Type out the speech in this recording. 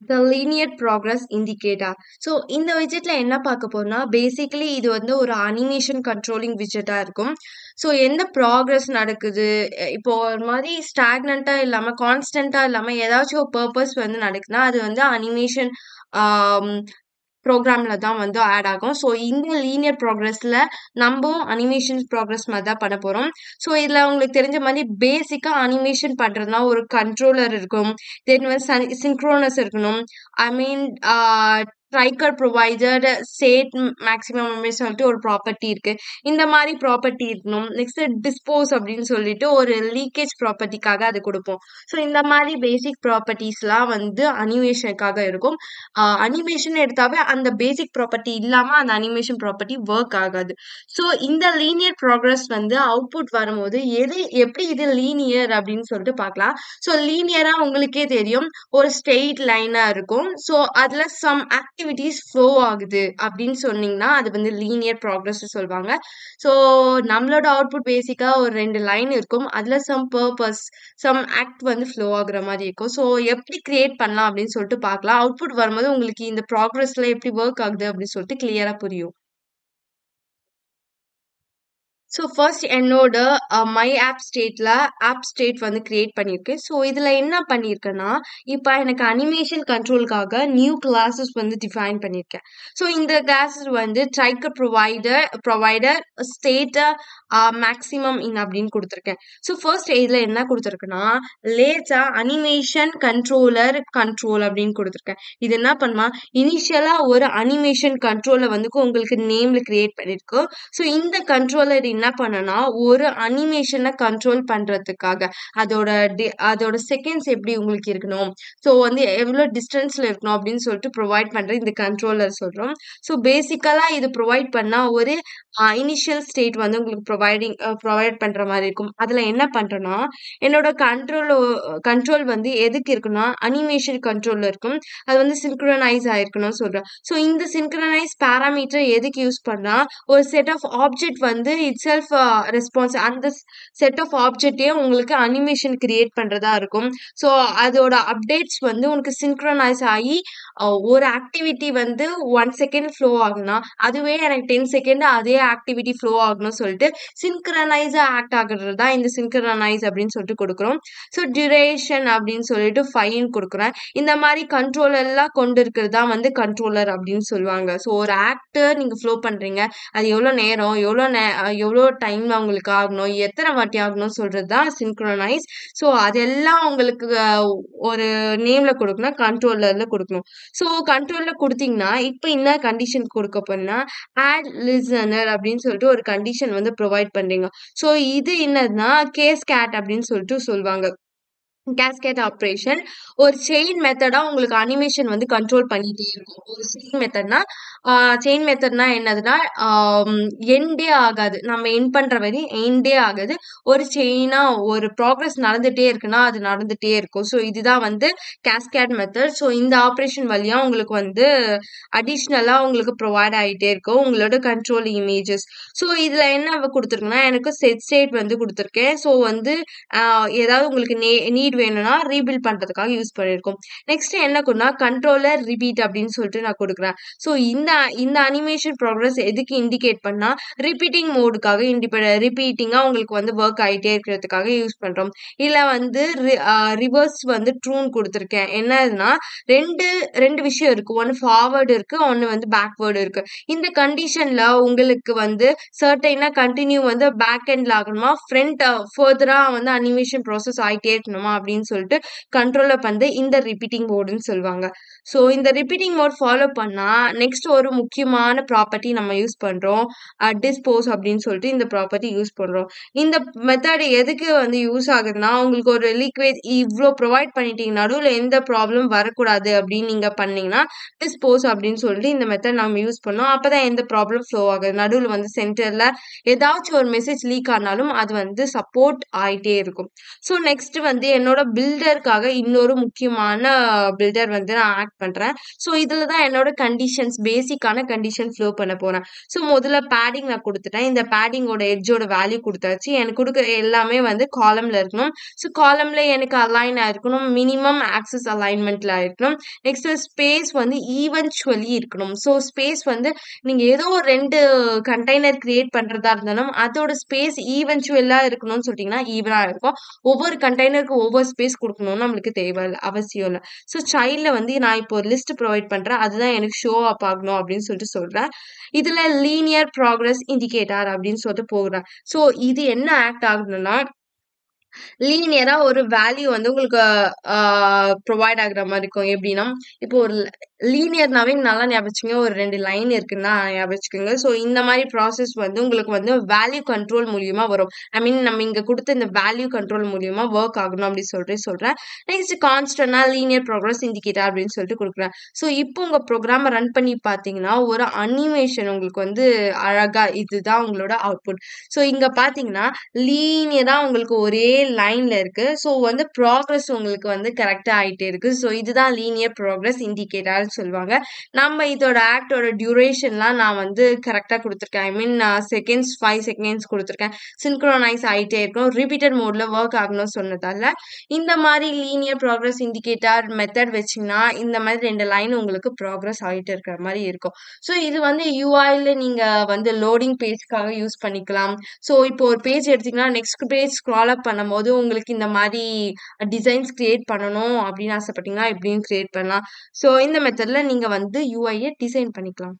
The linear progress indicator. So இந்த widgetல என்ன பார்க்க போறோம்னா பேசிக்கலி இது வந்து ஒரு அனிமேஷன் கண்ட்ரோலிங் widgetஆ இருக்கும். ஸோ எந்த ப்ராக்ரஸ் நடக்குது, இப்போ ஒரு மாதிரி ஸ்டாக்னண்டா இல்லாம கான்ஸ்டன்டா இல்லாம ஏதாச்சும் ஒரு பர்பஸ் வந்து நடக்குதுன்னா அது வந்து அனிமேஷன் ப்ரோக்ராம்ல தான் வந்து ஆட் ஆகும். ஸோ இந்த லீனியர் ப்ராக்ரஸ்ல நம்ம அனிமேஷன் ப்ராக்ரஸ் மாதிரி தான் பண்ண போறோம். ஸோ இதுல உங்களுக்கு தெரிஞ்ச மாதிரி பேசிக்கா அனிமேஷன் பண்றதுனா ஒரு கண்ட்ரோலர் இருக்கும், தென் வந்து சிங்க்ரோனஸ் இருக்கணும், ஐ மீன் ட்ரைக்கர் ப்ரொவைடட் ஸ்டேட் மேக்ஸிமம் மெமரி சொல்லிட்டு ஒரு ப்ராப்பர்ட்டி இருக்கு. இந்த மாதிரி ப்ராப்பர்ட்டி இருக்கணும். நெக்ஸ்ட் டிஸ்போஸ் அப்படின்னு சொல்லிட்டு ஒரு லீக்கேஜ் ப்ராப்பர்ட்டிக்காக அது கொடுப்போம். ஸோ இந்த மாதிரி பேசிக் ப்ராப்பர்ட்டிஸ்லாம் வந்து அனிமேஷனுக்காக இருக்கும். அனிமேஷன் எடுத்தாவே அந்த பேசிக் ப்ராப்பர்ட்டி இல்லாம அந்த அனிமேஷன் ப்ராப்பர்ட்டி ஒர்க் ஆகாது. ஸோ இந்த லீனியர் ப்ராக்ரஸ் வந்து அவுட்புட் வரும்போது எப்படி இது லீனியர் அப்படின்னு சொல்லிட்டு பார்க்கலாம். ஸோ லீனியரா உங்களுக்கே தெரியும், ஒரு ஸ்ட்ரெயிட் லைனா இருக்கும். ஸோ அதுல சம் ஆக்டிவிட்டிஸ் ஃப்ளோ ஆகுது அப்படின்னு சொன்னீங்கன்னா அது வந்து லீனியர் ப்ராக்ரஸ் சொல்லுவாங்க. ஸோ நம்மளோட அவுட்புட் பேசிக்கா ஒரு 2 லைன் இருக்கும், அதுல சம் பர்பஸ் சம் ஆக்ட் வந்து ஃப்ளோ ஆகுற மாதிரி இருக்கும். ஸோ எப்படி கிரியேட் பண்ணலாம் அப்படின்னு சொல்லிட்டு பார்க்கலாம். அவுட்புட் வரும்போது உங்களுக்கு இந்த ப்ராக்ரஸ்ல எப்படி ஒர்க் ஆகுது அப்படின்னு சொல்லிட்டு கிளியரா புரியும். ஸோ ஃபர்ஸ்ட் என்னோட மை ஆப் ஸ்டேட் வந்து கிரியேட் பண்ணியிருக்கேன். ஸோ இதில் என்ன பண்ணியிருக்கேன்னா, இப்போ எனக்கு அனிமேஷன் கண்ட்ரோலுக்காக நியூ கிளாஸஸ் வந்து டிஃபைன் பண்ணியிருக்கேன். ஸோ இந்த கிளாஸஸ் வந்து ட்ரைக்கர் ப்ரொவைடர் ஸ்டேட் மேக்ஸிமம் இன் அப்படின்னு கொடுத்துருக்கேன். ஸோ ஃபர்ஸ்ட் இதில் என்ன கொடுத்துருக்குன்னா, லேட்டா அனிமேஷன் கண்ட்ரோல் அப்படின்னு கொடுத்துருக்கேன். இது என்ன பண்ணுமா, இனிஷியலாக ஒரு அனிமேஷன் கண்ட்ரோலை வந்து உங்களுக்கு நேமில் கிரியேட் பண்ணியிருக்கோம். ஸோ இந்த கண்ட்ரோலர் என்ன பண்ணனா, ஒரு அனிமேஷனை கண்ட்ரோல் பண்றதுக்காக அதோட செகண்ட்ஸ் எப்படி உங்களுக்கு இருக்கணும், ஸோ வந்து எவ்வளோ டிஸ்டன்ஸ்ல இருக்கணும் அப்படின்னு சொல்லிட்டு ப்ரொவைட் பண்ற இந்த கண்ட்ரோலர் சொல்றோம். ஸோ பேசிக்கலா இது ப்ரொவைட் பண்ணா ஒரு இனிஷியல் ஸ்டேட் வந்து உங்களுக்கு ப்ரொவைட் பண்ற மாதிரி இருக்கும். அதுல என்ன பண்றேன்னா, என்னோட கண்ட்ரோல் வந்து எதுக்கு இருக்குன்னா அனிமேஷன் கண்ட்ரோல்ல இருக்கும், அது வந்து சிங்க்ரனைஸ் ஆயிருக்கணும்னு சொல்றேன். ஸோ இந்த சிங்க்ரனைஸ் பேராமீட்டர் எதுக்கு யூஸ் பண்ணா, ஒரு செட் ஆஃப் ஆப்ஜெக்ட் வந்து இட் செல்ஃப் ரெஸ்பான்ஸ் அந்த செட் ஆஃப் ஆப்ஜெக்டே உங்களுக்கு அனிமேஷன் கிரியேட் பண்றதா இருக்கும். ஸோ அதோட அப்டேட்ஸ் வந்து உனக்கு சிங்க்ரனைஸ் ஆகி ஒரு ஆக்டிவிட்டி வந்து 1 செகண்ட் ஃப்ளோ ஆகுனா அதுவே எனக்கு 10 செகண்ட் அதே ஆக்டிவிட்டி ஃப்ளோ ஆகணும்னு சொல்லிட்டு சிங்க்ரனைஸா ஆக்ட் ஆகுறது தான் இந்த சிங்க்ரனைஸ் அப்படின்னு சொல்லிட்டு கொடுக்குறோம். ஸோ டியூரேஷன் அப்படின்னு சொல்லிட்டு 5 கொடுக்குறேன். இந்த மாதிரி கண்ட்ரோல் எல்லாம் கொண்டு இருக்கிறது தான் வந்து கண்ட்ரோலர் அப்படின்னு சொல்லுவாங்க. ஸோ ஒரு ஆக்டர் நீங்க ஃப்ளோ பண்றீங்க, அது எவ்வளோ நேரம் எவ்வளோ டைம் உங்களுக்கு ஆகணும், எத்தனை வாட்டி ஆகணும்னு சொல்றது தான் சிங்க்ரனைஸ். ஸோ அதெல்லாம் உங்களுக்கு ஒரு நேம்ல கொடுக்கணும், கண்ட்ரோலர்ல கொடுக்கணும். ஸோ கண்ட்ரோல்ல கொடுத்தீங்கன்னா இப்போ என்ன கண்டிஷன் கொடுக்க போறீங்கன்னா, ஆட் லிசனர் அப்படின்னு சொல்லிட்டு ஒரு கண்டிஷன் வந்து ப்ரொவைட் பண்றீங்க. ஸோ இது என்னதுன்னா கேஸ் கேட் அப்படின்னு சொல்லிட்டு சொல்லுவாங்க. கேஸ்கேட் ஆப்ரேஷன் ஒரு செயின் மெத்தடா உங்களுக்கு அனிமேஷன் வந்து கண்ட்ரோல் பண்ணிட்டே இருக்கும். ஒரு செயின் மெத்தட்னா என்னதுன்னா, எண்டே ஆகாது, நம்ம எண்ட் பண்ற வரை எண்டே ஆகாது. ஒரு செயினா ஒரு ப்ராக்ரஸ் நடந்துட்டே இருக்குன்னா அது நடந்துட்டே இருக்கும். ஸோ இதுதான் வந்து கேஸ்கேட் மெத்தட். ஸோ இந்த ஆப்ரேஷன் வழியா உங்களுக்கு வந்து அடிஷ்னலா உங்களுக்கு ப்ரொவைட் ஆகிட்டே இருக்கும் உங்களோட கண்ட்ரோல் இமேஜஸ். ஸோ இதுல என்ன கொடுத்துருக்குன்னா, எனக்கு செட் ஸ்டேட் வந்து கொடுத்துருக்கேன். ஸோ வந்து ஏதாவது உங்களுக்கு நீட் வேணும்னா ரீபில்ட் பண்றதுக்காக யூஸ் பண்ணியிருக்கோம். நெக்ஸ்ட் என்ன கொடுனா கண்ட்ரோலர் ரிப்பீட் அப்படின்னு சொல்லிட்டு நான் கொடுக்குறேன். ஸோ இந்த அனிமேஷன் ப்ராக்ரஸ் எதுக்கு இண்டிகேட் பண்ணா, ரிப்பீட்டிங் மோடுக்காக ரிப்பீட்டிங்கா உங்களுக்கு வந்து ஒர்க் ஆகிட்டே இருக்கிறதுக்காக யூஸ் பண்றோம். இல்ல வந்து ரிவர்ஸ் வந்து ட்ரூன் கொடுத்துருக்கேன். என்னதுன்னா ரெண்டு விஷயம் இருக்கு, ஒன்னு ஃபார்வர்டு இருக்கு, ஒன்னு வந்து பேக்வேர்டு இருக்கு. இந்த கண்டிஷன்ல உங்களுக்கு வந்து சர்டைனா கண்டினியூ வந்து பேக் எண்ட்ல ஆகணுமா, ஃப்ரண்ட் ஃபர்தரா வந்து அனிமேஷன் ப்ராசஸ் ஆகிட்டே இருக்கணுமா அப்படின்னு சொல்லிட்டு கண்ட்ரோலர் பண்ணி இந்த ரிப்பீட்டிங் மோடுன்னு சொல்லுவாங்க. ஸோ இந்த ரிப்பீட்டிங் மோட் ஃபாலோ பண்ணா நெக்ஸ்ட் ஒரு முக்கியமான ப்ராப்பர்ட்டி நம்ம யூஸ் பண்றோம், டிஸ்போஸ் அப்படின்னு சொல்லிட்டு இந்த ப்ராப்பர்ட்டி யூஸ் பண்றோம். இந்த மெத்தட் எதுக்கு வந்து யூஸ் ஆகுதுன்னா, உங்களுக்கு ஒரு லிக்விட் இவ்வளோ ப்ரொவைட் பண்ணிட்டீங்க, நடுவில் எந்த ப்ராப்ளம் வரக்கூடாது அப்படின்னு நீங்க பண்ணீங்கன்னா டிஸ்போஸ் அப்படின்னு சொல்லிட்டு இந்த மெத்தட் நம்ம யூஸ் பண்ணோம். அப்பதான் எந்த ப்ராப்ளம் ஃப்ளோ ஆகுது, நடுவில் வந்து சென்டர்ல ஏதாச்சும் ஒரு மெசேஜ் லீக் ஆனாலும் அது வந்து சப்போர்ட் ஆயிட்டே இருக்கும். ஸோ நெக்ஸ்ட் வந்து என்னோட என்னோட பில்டருக்காக இன்னொரு முக்கியமான பில்டர் வந்து நான் ஆட் பண்றேன். ஸோ இதுல தான் என்னோட கண்டிஷன்ஸ் பேசிக்கான கண்டிஷன் ஃப்ளோ பண்ண போறேன். ஸோ முதல்ல பேடிங் நான் குடுத்துட்டேன். இந்த பேடிங்கோட எட்ஜோட வேல்யூ குடுத்தாச்சு. எனக்கு குடுக்குற எல்லாமே வந்து காலம்ல இருக்கணும். ஸோ காலம்ல எனக்கு அலைன் ஆயிருக்கணும். மினிமம் ஆக்சிஸ் அலைன்மென்ட்ல இருக்கணும். நெக்ஸ்ட் ஸ்பேஸ் வந்து ஈவென்ச்சுவலி இருக்கணும். ஸோ ஸ்பேஸ் வந்து நீங்க ஏதோ ஒரு 2 கண்டெய்னர் கிரியேட் பண்றதா இருந்தாலும் அதோட ஸ்பேஸ் ஈவென்ச்சுவலா இருக்கணும்னு சொல்லிட்டீங்கன்னா ஈவனா இருக்கும். ஒவ்வொரு கண்டெய்னருக்கு ஒவ்வொரு ஸ்பேஸ் குடுக்கணும்னு நம்மளுக்கு தேவை இல்ல. அவசியம் இல்ல. ஸோ சைல்ட்ல வந்து நான் இப்போ ஒரு லிஸ்ட் ப்ரொவைட் பண்றேன். அதுதான் எனக்கு ஷோ அப் ஆகணும் அப்படின்னு சொல்லிட்டு சொல்றேன். இதுல லீனியர் ப்ராக்ரஸ் இண்டிகேட்டர் அப்படின்னு சொல்லிட்டு போடுறேன். ஸோ இது என்ன ஆக்ட் ஆகுதுன்னா லீனியரா ஒரு வேல்யூ வந்து உங்களுக்கு ப்ரொவைட் ஆகுற மாதிரி இருக்கும். எப்படின்னா இப்போ ஒரு லீனியர்னாவே நல்லா ஞாபகம் வச்சுக்கோங்க. ஒரு 2 லைன் இருக்குன்னா ஞாபகம் வச்சுக்கோங்க. ஸோ இந்த மாதிரி ப்ராசஸ் வந்து உங்களுக்கு வந்து வேல்யூ கண்ட்ரோல் மூலியமா வரும். ஐ மீன் நம்ம இங்க கொடுத்த இந்த வேல்யூ கண்ட்ரோல் மூலியமா ஒர்க் ஆகணும் அப்படின்னு சொல்றேன். நெக்ஸ்ட் கான்ஸ்டன்டா லீனியர் ப்ராக்ரஸ் இண்டிகேட்டர் அப்படின்னு சொல்லிட்டு கொடுக்குறேன். ஸோ இப்போ உங்க ப்ரோக்ராமை ரன் பண்ணி பார்த்தீங்கன்னா ஒரு அனிமேஷன் உங்களுக்கு வந்து அழகா இதுதான் உங்களோட அவுட்புட். ஸோ இங்க பாத்தீங்கன்னா லீனியரா உங்களுக்கு ஒரே லைன்ல இருக்கு. ஸோ வந்து ப்ராக்ரஸ் உங்களுக்கு வந்து கரெக்டா ஆயிட்டே இருக்கு. ஸோ இதுதான் லீனியர் ப்ராக்ரஸ் இண்டிகேட்டர்னு சொல்லுவாங்க. நம்ம இதோட ஆக்டோட டியூரேஷன்லாம் நான் வந்து கரெக்டா கொடுத்துருக்கேன். ஐ மீன் செகண்ட்ஸ் 5 செகண்ட்ஸ் கொடுத்துருக்கேன். சின்க்ரோனைஸ் ஆயிட்டே இருக்கும். ரிப்பீட்டட் மோட்ல ஒர்க் ஆகணும்னு சொன்னதால இந்த மாதிரி லீனியர் ப்ராக்ரஸ் இண்டிகேட்டர் மெத்தட் வச்சீங்கன்னா இந்த மாதிரி 2 லைன் உங்களுக்கு ப்ராக்ரஸ் ஆயிட்டு இருக்கிற மாதிரி இருக்கும். ஸோ இது வந்து யூஐல நீங்க வந்து லோடிங் பேஜ்க்காக யூஸ் பண்ணிக்கலாம். ஸோ இப்போ ஒரு பேஜ் எடுத்தீங்கன்னா நெக்ஸ்ட் பேஜ் ஸ்க்ரால் அப் பண்ணும்போது உங்களுக்கு இந்த மாதிரி டிசைன்ஸ் கிரியேட் பண்ணணும் அப்படின்னு ஆசைப்பட்டீங்கன்னா இப்படியும் கிரியேட் பண்ணலாம். ஸோ இந்த மெத்தட்ல நீங்க வந்து யூஐயை டிசைன் பண்ணிக்கலாம்.